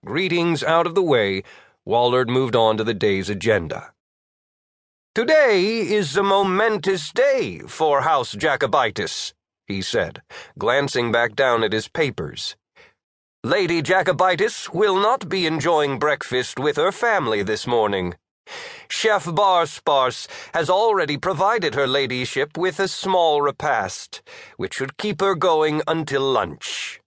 Greetings out of the way, Wollard moved on to the day's agenda. "Today is a momentous day for House Jakabitus," he said, glancing back down at his papers. "Lady Jakabitus will not be enjoying breakfast with her family this morning. Chef Barspars has already provided her ladyship with a small repast, which should keep her going until lunch.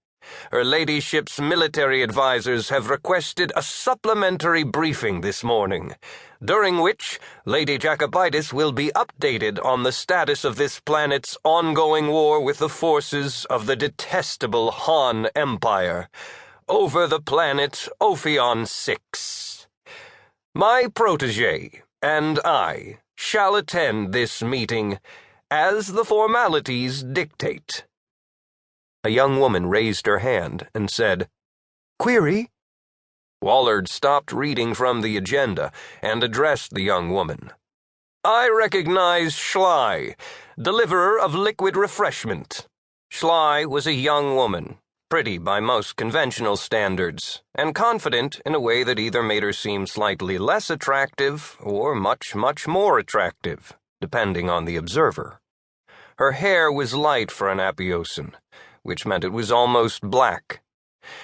Her ladyship's military advisors have requested a supplementary briefing this morning, during which Lady Jakabitus will be updated on the status of this planet's ongoing war with the forces of the detestable Hahn Empire over the planet Ophion 6. My protege and I shall attend this meeting as the formalities dictate." A young woman raised her hand and said, "Query?" Wollard stopped reading from the agenda and addressed the young woman. "I recognize Schley, deliverer of liquid refreshment." Schley was a young woman, pretty by most conventional standards, and confident in a way that either made her seem slightly less attractive or much, much more attractive, depending on the observer. Her hair was light for an Apiosan, which meant it was almost black.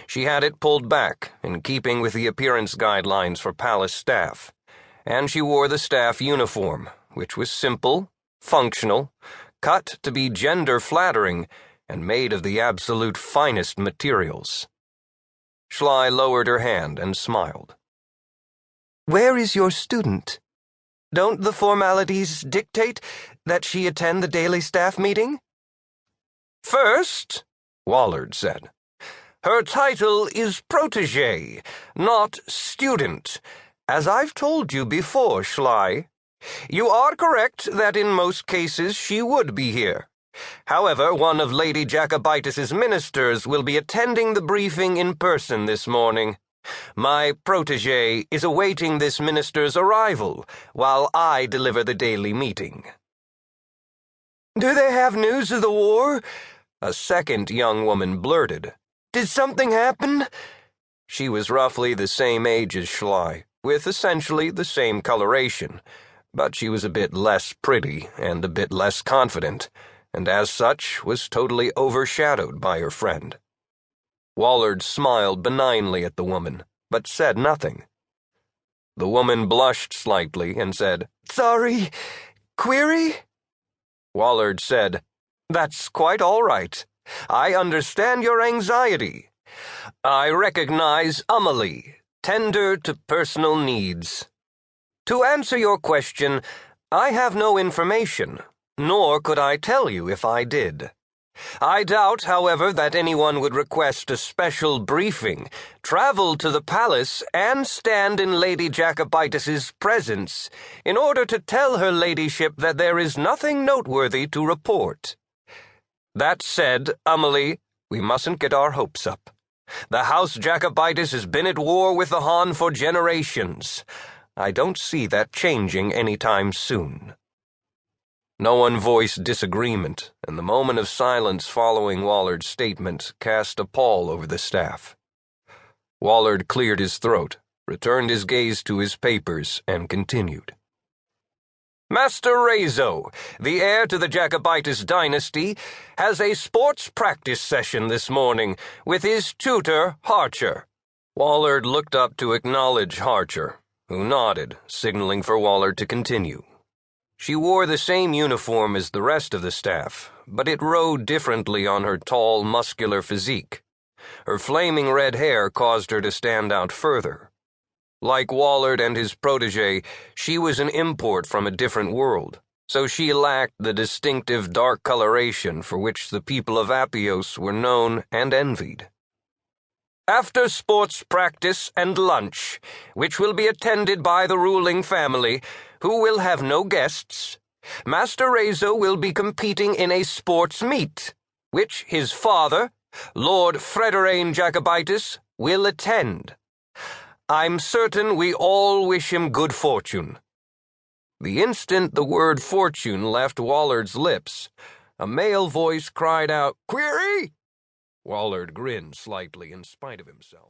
She had it pulled back, in keeping with the appearance guidelines for palace staff, and she wore the staff uniform, which was simple, functional, cut to be gender-flattering, and made of the absolute finest materials. Schley lowered her hand and smiled. "Where is your student? Don't the formalities dictate that she attend the daily staff meeting?" "First," Wollard said, "her title is protege, not student, as I've told you before, Schley. You are correct that in most cases she would be here. However, one of Lady Jakabitus's ministers will be attending the briefing in person this morning. My protege is awaiting this minister's arrival while I deliver the daily meeting." "Do they have news of the war?" a second young woman blurted. "Did something happen?" She was roughly the same age as Schley, with essentially the same coloration, but she was a bit less pretty and a bit less confident, and as such was totally overshadowed by her friend. Wollard smiled benignly at the woman, but said nothing. The woman blushed slightly and said, "Sorry, query?" Wollard said, "That's quite all right. I understand your anxiety. I recognize Amelie, tender to personal needs. To answer your question, I have no information, nor could I tell you if I did. I doubt, however, that anyone would request a special briefing, travel to the palace, and stand in Lady Jakabitus's presence in order to tell her ladyship that there is nothing noteworthy to report. That said, Amelie, we mustn't get our hopes up. The House Jakabitus has been at war with the Hahn for generations. I don't see that changing any time soon." No one voiced disagreement, and the moment of silence following Wollard's statement cast a pall over the staff. Wollard cleared his throat, returned his gaze to his papers, and continued. "Master Rezo, the heir to the Jakabitus dynasty, has a sports practice session this morning with his tutor, Harcher." Wollard looked up to acknowledge Harcher, who nodded, signaling for Wollard to continue. She wore the same uniform as the rest of the staff, but it rode differently on her tall, muscular physique. Her flaming red hair caused her to stand out further. Like Wollard and his protege, she was an import from a different world, so she lacked the distinctive dark coloration for which the people of Apios were known and envied. "After sports practice and lunch, which will be attended by the ruling family, who will have no guests, Master Rezo will be competing in a sports meet, which his father, Lord Frederain Jakabitus, will attend. I'm certain we all wish him good fortune." The instant the word fortune left Wollard's lips, a male voice cried out, "Query?" Wollard grinned slightly in spite of himself.